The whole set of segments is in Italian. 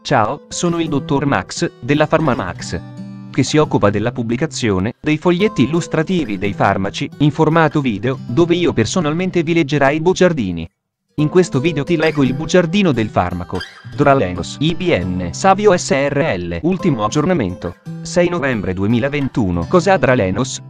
Ciao, sono il dottor Max, della PharmaMax, che si occupa della pubblicazione dei foglietti illustrativi dei farmaci, in formato video, dove io personalmente vi leggerai i bugiardini. In questo video ti leggo il bugiardino del farmaco Dralenos IBN Savio SRL. Ultimo aggiornamento 6 novembre 2021. Cos'ha Dralenos?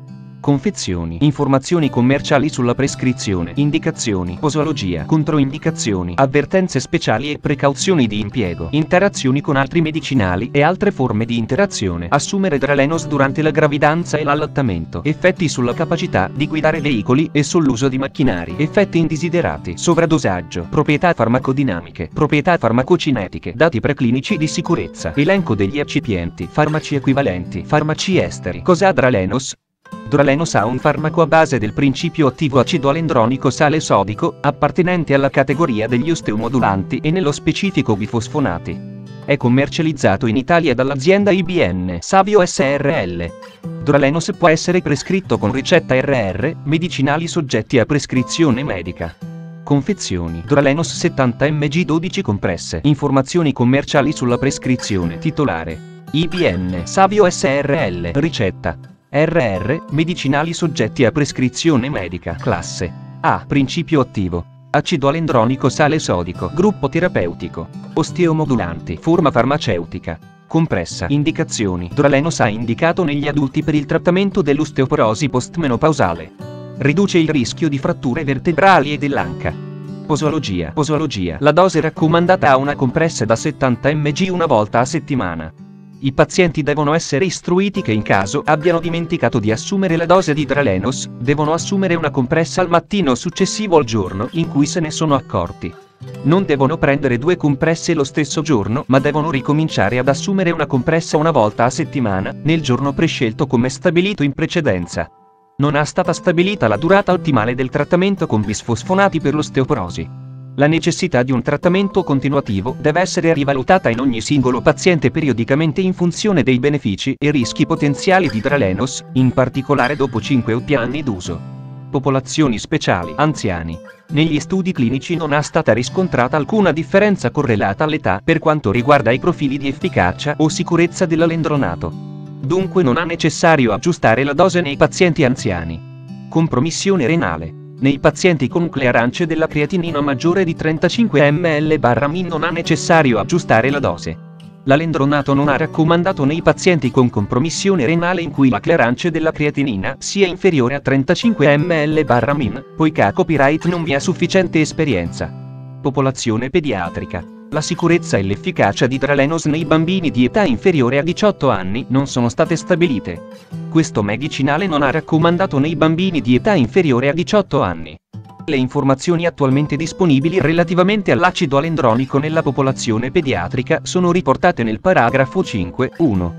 Confezioni, informazioni commerciali sulla prescrizione, indicazioni, posologia, controindicazioni, avvertenze speciali e precauzioni di impiego, interazioni con altri medicinali e altre forme di interazione. Assumere Dralenos durante la gravidanza e l'allattamento. Effetti sulla capacità di guidare veicoli e sull'uso di macchinari. Effetti indesiderati. Sovradosaggio. Proprietà farmacodinamiche. Proprietà farmacocinetiche. Dati preclinici di sicurezza. Elenco degli eccipienti. Farmaci equivalenti. Farmaci esteri. Cos'ha Dralenos? Dralenos ha un farmaco a base del principio attivo acido alendronico sale sodico, appartenente alla categoria degli osteomodulanti e nello specifico bifosfonati. È commercializzato in Italia dall'azienda IBN Savio SRL. Dralenos può essere prescritto con ricetta RR, medicinali soggetti a prescrizione medica. Confezioni. Dralenos 70 mg 12 compresse. Informazioni commerciali sulla prescrizione. Titolare: IBN Savio SRL. Ricetta: RR, medicinali soggetti a prescrizione medica. Classe A. Principio attivo: acido alendronico sale sodico. Gruppo terapeutico: osteomodulanti. Forma farmaceutica: compressa. Indicazioni: Dralenos è indicato negli adulti per il trattamento dell'osteoporosi postmenopausale. Riduce il rischio di fratture vertebrali e dell'anca. Posologia. La dose raccomandata ha una compressa da 70 mg una volta a settimana. I pazienti devono essere istruiti che in caso abbiano dimenticato di assumere la dose di Dralenos, devono assumere una compressa al mattino successivo al giorno in cui se ne sono accorti. Non devono prendere 2 compresse lo stesso giorno, ma devono ricominciare ad assumere una compressa una volta a settimana, nel giorno prescelto come stabilito in precedenza. Non è stata stabilita la durata ottimale del trattamento con bisfosfonati per l'osteoporosi. La necessità di un trattamento continuativo deve essere rivalutata in ogni singolo paziente periodicamente in funzione dei benefici e rischi potenziali di Dralenos, in particolare dopo 5 anni d'uso. Popolazioni speciali. Anziani. Negli studi clinici non è stata riscontrata alcuna differenza correlata all'età per quanto riguarda i profili di efficacia o sicurezza dell'alendronato. Dunque non è necessario aggiustare la dose nei pazienti anziani. Compromissione renale. Nei pazienti con clearance della creatinina maggiore di 35 ml/min non è necessario aggiustare la dose. L'alendronato non è raccomandato nei pazienti con compromissione renale in cui la clearance della creatinina sia inferiore a 35 ml/min, poiché a copyright non vi è sufficiente esperienza. Popolazione pediatrica. La sicurezza e l'efficacia di Dralenos nei bambini di età inferiore a 18 anni non sono state stabilite. Questo medicinale non è raccomandato nei bambini di età inferiore a 18 anni. Le informazioni attualmente disponibili relativamente all'acido alendronico nella popolazione pediatrica sono riportate nel paragrafo 5.1.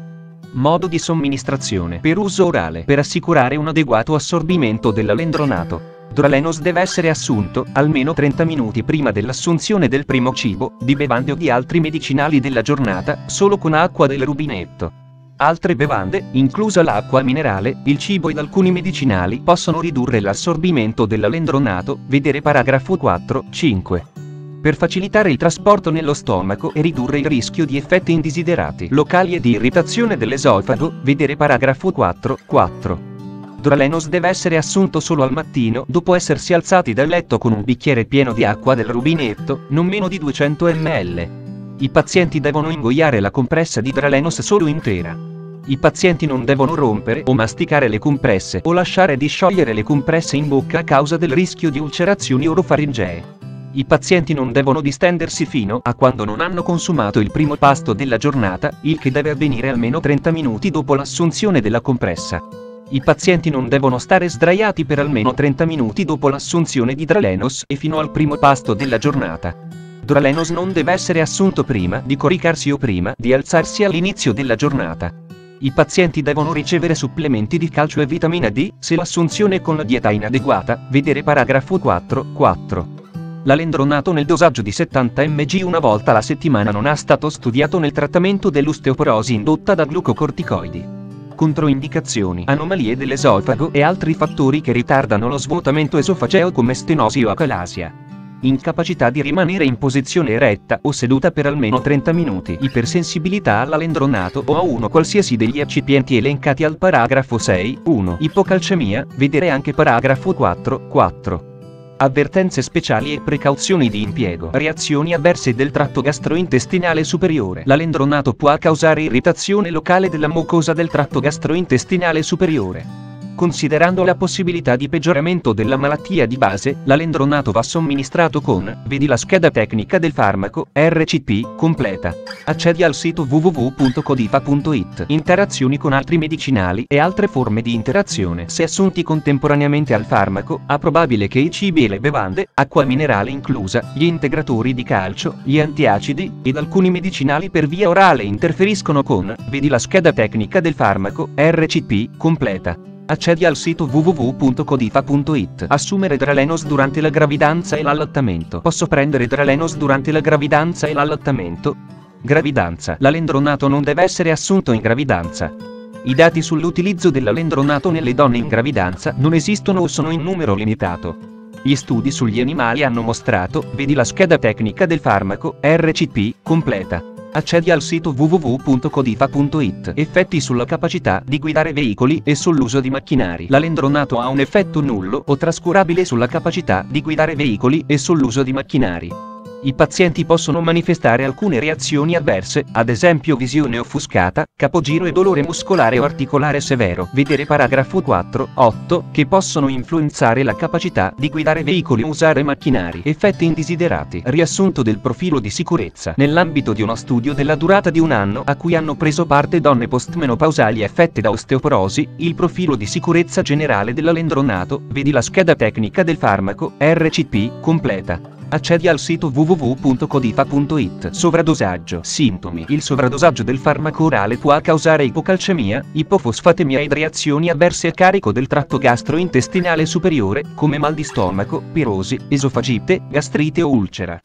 Modo di somministrazione per uso orale. Per assicurare un adeguato assorbimento dell'alendronato, Dralenos deve essere assunto almeno 30 minuti prima dell'assunzione del primo cibo, di bevande o di altri medicinali della giornata, solo con acqua del rubinetto. Altre bevande, inclusa l'acqua minerale, il cibo ed alcuni medicinali possono ridurre l'assorbimento dell'alendronato, vedere paragrafo 4.5. Per facilitare il trasporto nello stomaco e ridurre il rischio di effetti indesiderati locali e di irritazione dell'esofago, vedere paragrafo 4.4. Dralenos deve essere assunto solo al mattino dopo essersi alzati dal letto con un bicchiere pieno di acqua del rubinetto, non meno di 200 ml. I pazienti devono ingoiare la compressa di Dralenos solo intera. I pazienti non devono rompere o masticare le compresse o lasciare di sciogliere le compresse in bocca a causa del rischio di ulcerazioni orofaringee. I pazienti non devono distendersi fino a quando non hanno consumato il primo pasto della giornata, il che deve avvenire almeno 30 minuti dopo l'assunzione della compressa. I pazienti non devono stare sdraiati per almeno 30 minuti dopo l'assunzione di Dralenos e fino al primo pasto della giornata. Dralenos non deve essere assunto prima di coricarsi o prima di alzarsi all'inizio della giornata. I pazienti devono ricevere supplementi di calcio e vitamina D se l'assunzione con la dieta è inadeguata, vedere paragrafo 4.4. L'alendronato nel dosaggio di 70 mg una volta alla settimana non è stato studiato nel trattamento dell'osteoporosi indotta da glucocorticoidi. Controindicazioni: anomalie dell'esofago e altri fattori che ritardano lo svuotamento esofageo come stenosi o acalasia. incapacità di rimanere in posizione eretta o seduta per almeno 30 minuti, ipersensibilità all'alendronato o a uno qualsiasi degli eccipienti elencati al paragrafo 6.1, ipocalcemia, vedere anche paragrafo 4.4. Avvertenze speciali e precauzioni di impiego. Reazioni avverse del tratto gastrointestinale superiore. L'alendronato può causare irritazione locale della mucosa del tratto gastrointestinale superiore. Considerando la possibilità di peggioramento della malattia di base, l'alendronato va somministrato con, vedi la scheda tecnica del farmaco, RCP, completa. Accedi al sito www.codifa.it. Interazioni con altri medicinali e altre forme di interazione. Se assunti contemporaneamente al farmaco, è probabile che i cibi e le bevande, acqua minerale inclusa, gli integratori di calcio, gli antiacidi, ed alcuni medicinali per via orale interferiscono con, vedi la scheda tecnica del farmaco, RCP, completa. Accedi al sito www.codifa.it. Assumere Dralenos durante la gravidanza e l'allattamento. Posso prendere Dralenos durante la gravidanza e l'allattamento? Gravidanza. L'alendronato non deve essere assunto in gravidanza. I dati sull'utilizzo dell'alendronato nelle donne in gravidanza non esistono o sono in numero limitato. Gli studi sugli animali hanno mostrato, vedi la scheda tecnica del farmaco, RCP, completa. Accedi al sito www.codifa.it. Effetti sulla capacità di guidare veicoli e sull'uso di macchinari. L'alendronato ha un effetto nullo o trascurabile sulla capacità di guidare veicoli e sull'uso di macchinari. I pazienti possono manifestare alcune reazioni avverse, ad esempio visione offuscata, capogiro e dolore muscolare o articolare severo. Vedere paragrafo 4.8, che possono influenzare la capacità di guidare veicoli o usare macchinari. Effetti indesiderati. Riassunto del profilo di sicurezza. Nell'ambito di uno studio della durata di un anno a cui hanno preso parte donne postmenopausali affette da osteoporosi, il profilo di sicurezza generale dell'alendronato, vedi la scheda tecnica del farmaco, RCP, completa. Accedi al sito www.codifa.it. Sovradosaggio. Sintomi. Il sovradosaggio del farmaco orale può causare ipocalcemia, ipofosfatemia ed reazioni avverse a carico del tratto gastrointestinale superiore, come mal di stomaco, pirosi, esofagite, gastrite o ulcera.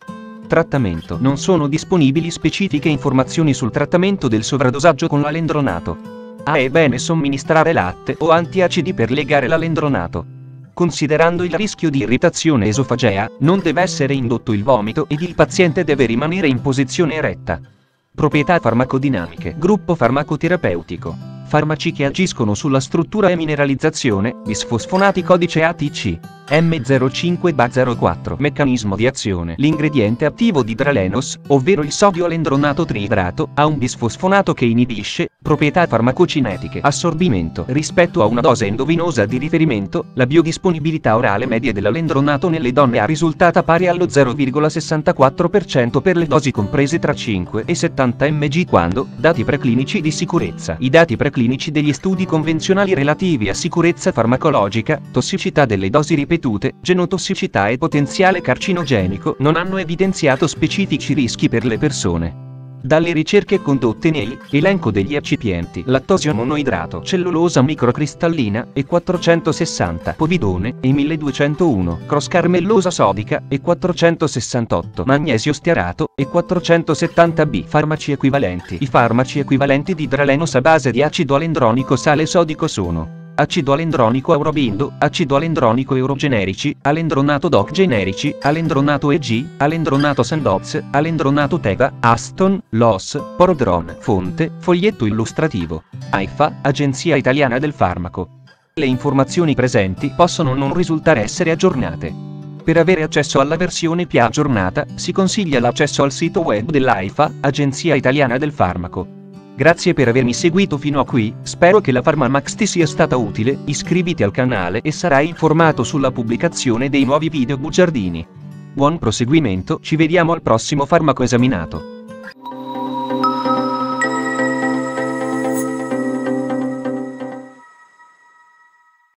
Trattamento. Non sono disponibili specifiche informazioni sul trattamento del sovradosaggio con l'alendronato. È bene somministrare latte o antiacidi per legare l'alendronato. Considerando il rischio di irritazione esofagea, non deve essere indotto il vomito ed il paziente deve rimanere in posizione eretta. Proprietà farmacodinamiche. Gruppo farmacoterapeutico. Farmaci che agiscono sulla struttura e mineralizzazione, bisfosfonati codice ATC. M05-04. Meccanismo di azione. L'ingrediente attivo di Dralenos, ovvero il sodio alendronato triidrato, ha un bisfosfonato che inibisce. Proprietà farmacocinetiche. Assorbimento. Rispetto a una dose endovenosa di riferimento, la biodisponibilità orale media dell'alendronato nelle donne è risultata pari allo 0,64% per le dosi comprese tra 5 e 70 mg quando, dati preclinici di sicurezza. I dati preclinici degli studi convenzionali relativi a sicurezza farmacologica, tossicità delle dosi ripetute, genotossicità e potenziale carcinogenico non hanno evidenziato specifici rischi per le persone. Dalle ricerche condotte nei elenco degli eccipienti, lattosio monoidrato, cellulosa microcristallina, E460, povidone, E1201, crosscarmellosa sodica, E468, magnesio stearato, E470B. Farmaci equivalenti. I farmaci equivalenti di Dralenos a base di acido alendronico sale sodico sono acido alendronico Aurobindo, acido alendronico eurogenerici, alendronato doc generici, alendronato EG, alendronato Sandoz, alendronato Teva, Aston, Los, Porodron. Fonte, foglietto illustrativo. AIFA, Agenzia Italiana del Farmaco. Le informazioni presenti possono non risultare essere aggiornate. Per avere accesso alla versione più aggiornata, si consiglia l'accesso al sito web dell'AIFA, Agenzia Italiana del Farmaco. Grazie per avermi seguito fino a qui, spero che la PharmaMax ti sia stata utile, iscriviti al canale e sarai informato sulla pubblicazione dei nuovi video bugiardini. Buon proseguimento, ci vediamo al prossimo farmaco esaminato.